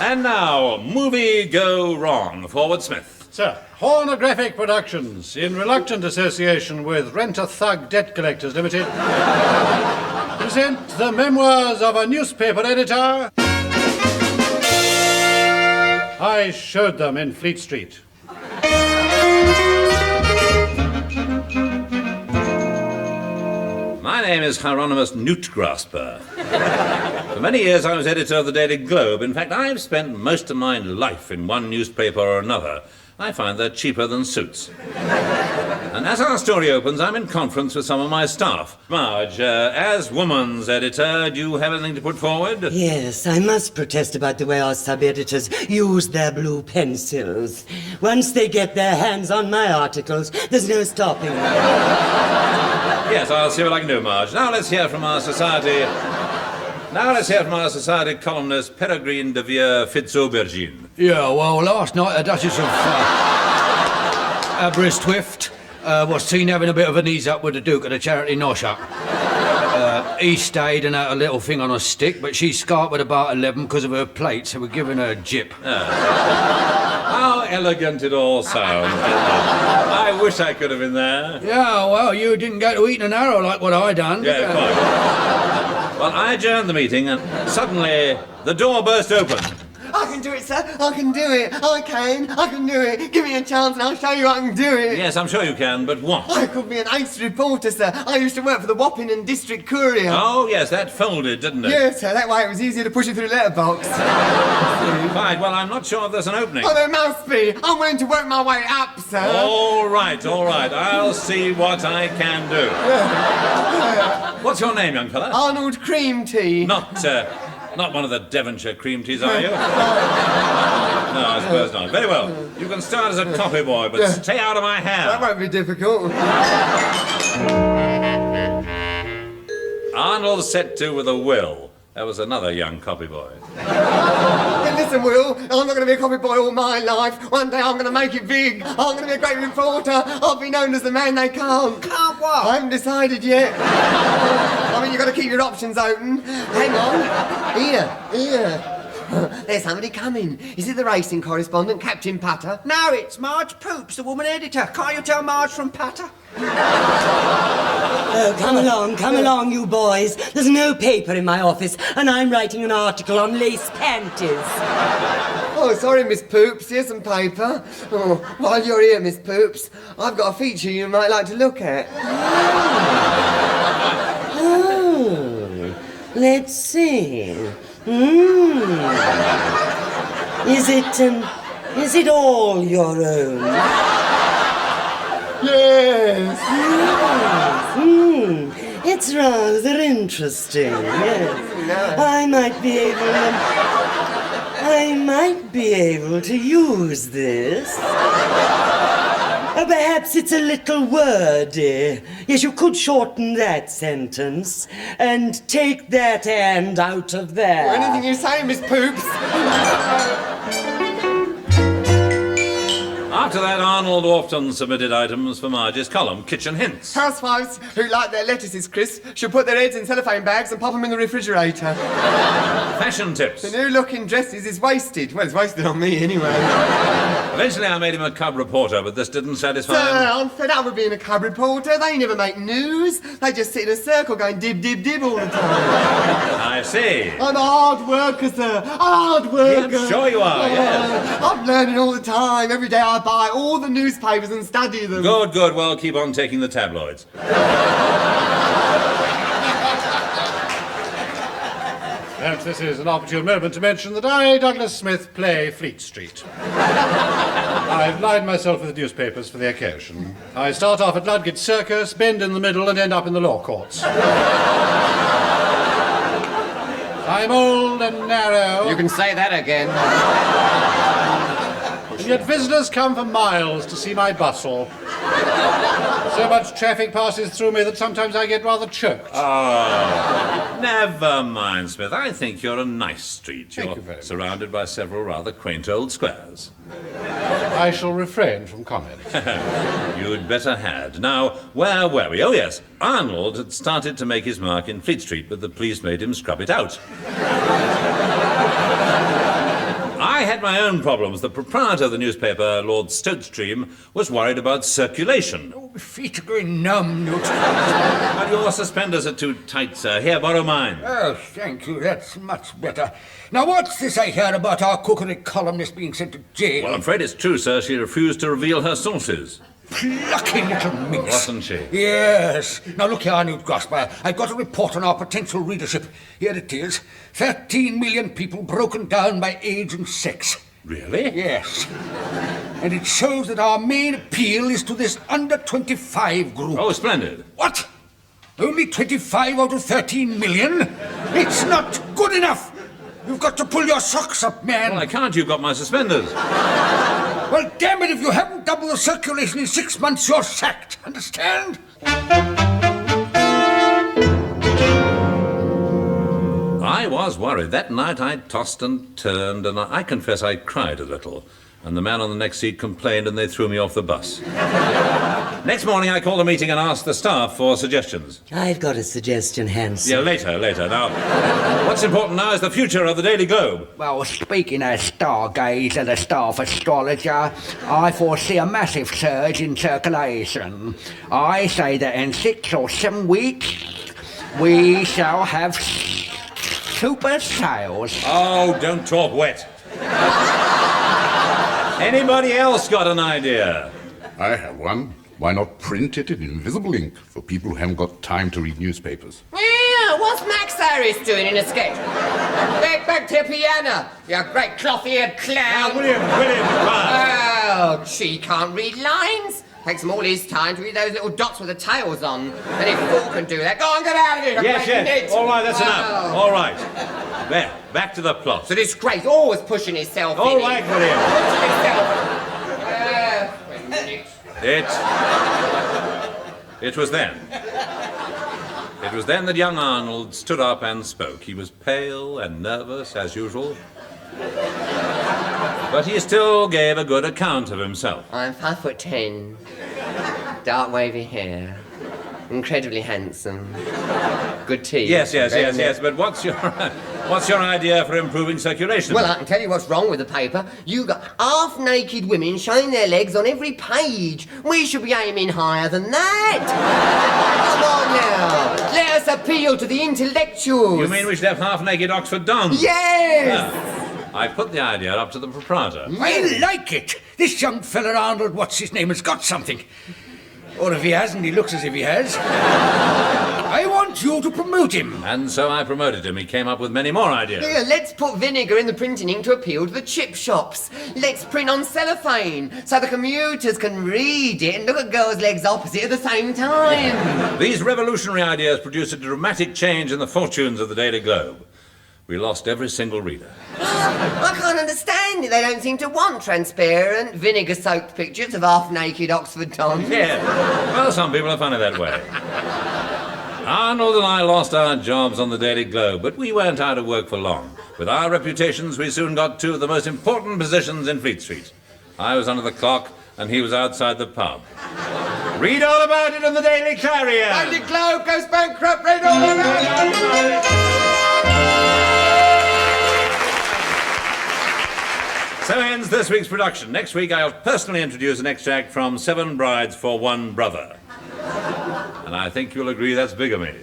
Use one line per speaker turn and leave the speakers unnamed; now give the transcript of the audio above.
And now, movie go wrong. Forward, Smith.
Sir, Hornographic Productions, in reluctant association with Rent-A-Thug Debt Collectors Limited, present the memoirs of a newspaper editor. I showed them in Fleet Street.
My name is Hieronymus Newtgrasper. For many years I was editor of the Daily Globe. In fact, I've spent most of my life in one newspaper or another. I find they're cheaper than suits. And as our story opens, I'm in conference with some of my staff. Marge, as woman's editor, do you have anything to put forward?
Yes, I must protest about the way our sub-editors use their blue pencils. Once they get their hands on my articles, there's no stopping them.
Yes, I'll see what I can do, Marge. Now let's hear from our society columnist, Peregrine de Vere Fitzaubergine.
Yeah, well, last night the Duchess of Aberystwyth was seen having a bit of an ease up with the Duke at a charity nosh-up. He stayed and had a little thing on a stick, but she scarpered about 11 because of her plate, so we're giving her a jip.
How elegant it all sounds. I wish I could have been there.
Yeah, well, you didn't go to Eton and Harrow like what I done.
Yeah, quite. Well, I adjourned the meeting and suddenly the door burst open.
I can do it, sir. I can do it. I can do it. Give me a chance and I'll show you I can do it.
Yes, I'm sure you can, but what?
I could be an ace reporter, sir. I used to work for the Wapping and District Courier.
Oh, yes, that folded, didn't it?
Yes, sir. That way it was easier to push it through letterbox.
Right, well, I'm not sure if there's an opening.
Oh, there must be. I'm willing to work my way up, sir.
All right. I'll see what I can do. What's your name, young fella?
Arnold Cream Tea.
Not one of the Devonshire cream teas, are you? No, I suppose not. Very well. You can start as a copy boy, but stay out of my hair.
That won't be difficult.
Arnold set to with a will. That was another young copy boy.
Hey, listen, Will, I'm not going to be a copy boy all my life. One day I'm going to make it big. I'm going to be a great reporter. I'll be known as the man they can't.
Can't what?
I haven't decided yet. I mean, you've got to keep your options open. Hang on. Here. There's somebody coming. Is it the racing correspondent, Captain Patter?
No, it's Marge Poops, the woman editor. Can't you tell Marge from Patter?
Oh, come along, you boys. There's no paper in my office, and I'm writing an article on lace panties.
Oh, sorry, Miss Poops. Here's some paper. Oh, while you're here, Miss Poops, I've got a feature you might like to look at.
Oh, let's see. Is it all your own?
Yes.
It's rather interesting, yes. I might be able to use this. Perhaps it's a little wordy. Yes, you could shorten that sentence and take that and out of there.
Well, anything you say, Miss Poops.
After that, Arnold often submitted items for Marge's column, Kitchen Hints.
Housewives who like their lettuces crisp should put their eggs in cellophane bags and pop them in the refrigerator.
Fashion tips.
The new look in dresses is wasted. Well, it's wasted on me anyway.
Eventually I made him a cub reporter, but this didn't satisfy
Sir,
him.
I'm fed up with being a cub reporter. They never make news. They just sit in a circle going dib, dib, dib all the time.
I see.
I'm a hard worker, sir. A hard worker.
Yeah, I'm sure you are, yes.
I'm learning all the time. Every day I buy all the newspapers and study them.
Good. Well, keep on taking the tabloids.
Perhaps this is an opportune moment to mention that I, Douglas Smith, play Fleet Street. I've lined myself with newspapers for the occasion. I start off at Ludgate Circus, bend in the middle, and end up in the law courts. I'm old and narrow.
You can say that again.
Yet visitors come for miles to see my bustle. So much traffic passes through me that sometimes I get rather choked.
Oh, never mind, Smith. I think you're a nice street.
Thank you very much.
Surrounded by several rather quaint old squares.
I shall refrain from comment.
You'd better had. Now, where were we? Oh, yes. Arnold had started to make his mark in Fleet Street, but the police made him scrub it out. had my own problems. The proprietor of the newspaper, Lord Stokestream, was worried about circulation.
Oh, my feet are going numb, Newt.
But your suspenders are too tight, sir. Here, borrow mine.
Oh, thank you. That's much better. Now, what's this I hear about our cookery columnist being sent to jail?
Well, I'm afraid it's true, sir. She refused to reveal her sources.
Plucky little minx.
Wasn't she?
Yes. Now, look here, Newt Grosbear. I've got a report on our potential readership. Here it is. 13 million people broken down by age and sex.
Really?
Yes. And it shows that our main appeal is to this under-25 group.
Oh, splendid.
What? Only 25 out of 13 million? It's not good enough. You've got to pull your socks up, man.
Well, I can't. You've got my suspenders.
Well, damn it, if you haven't doubled the circulation in 6 months, you're sacked. Understand?
I was worried. That night I tossed and turned, and I confess I cried a little. And the man on the next seat complained, and they threw me off the bus. Next morning, I called a meeting and asked the staff for suggestions.
I've got a suggestion, Hanson.
Yeah, later. Now, what's important now is the future of the Daily Globe.
Well, speaking as stargazer, the staff astrologer, I foresee a massive surge in circulation. I say that in 6 or 7 weeks, we shall have super sales.
Oh, don't talk wet. Anybody else got an idea?
I have one. Why not print it in invisible ink for people who haven't got time to read newspapers?
Yeah, what's Max Harris doing in a sketch? Back to piano, you great cloth-eared clown.
William,
Oh, she can't read lines. Takes him all his time to read those little dots with the tails on. And if Paul can do that, go on, get out of here.
Yes. All right, that's enough. All right. There, back to the plot.
It's a disgrace, always pushing himself
All
in.
right, William.
Pushing himself. Wait a minute.
It was then. It was then that young Arnold stood up and spoke. He was pale and nervous, as usual. But he still gave a good account of himself.
I'm 5'10", dark wavy hair, incredibly handsome, good teeth.
Yes. But what's your idea for improving circulation?
Well, I can tell you what's wrong with the paper. You got half-naked women showing their legs on every page. We should be aiming higher than that. Come on now, let us appeal to the intellectuals.
You mean we should have half-naked Oxford dons?
Yes.
I put the idea up to the proprietor.
I like it. This young fella Arnold, what's his name, has got something. Or if he hasn't, he looks as if he has. I want you to promote him.
And so I promoted him. He came up with many more ideas.
Yeah, let's put vinegar in the printing ink to appeal to the chip shops. Let's print on cellophane so the commuters can read it and look at girls' legs opposite at the same time.
These revolutionary ideas produced a dramatic change in the fortunes of the Daily Globe. We lost every single reader.
I can't understand it. They don't seem to want transparent, vinegar-soaked pictures of half-naked Oxford dons.
Yeah. Well, some people are funny that way. Arnold and I lost our jobs on the Daily Globe, but we weren't out of work for long. With our reputations, we soon got two of the most important positions in Fleet Street. I was under the clock, and he was outside the pub. Read all about it in the Daily Clarion.
Daily Globe goes bankrupt. Read all about it.
So ends this week's production. Next week, I'll personally introduce an extract from 7 Brides for One Brother. And I think you'll agree that's bigamy.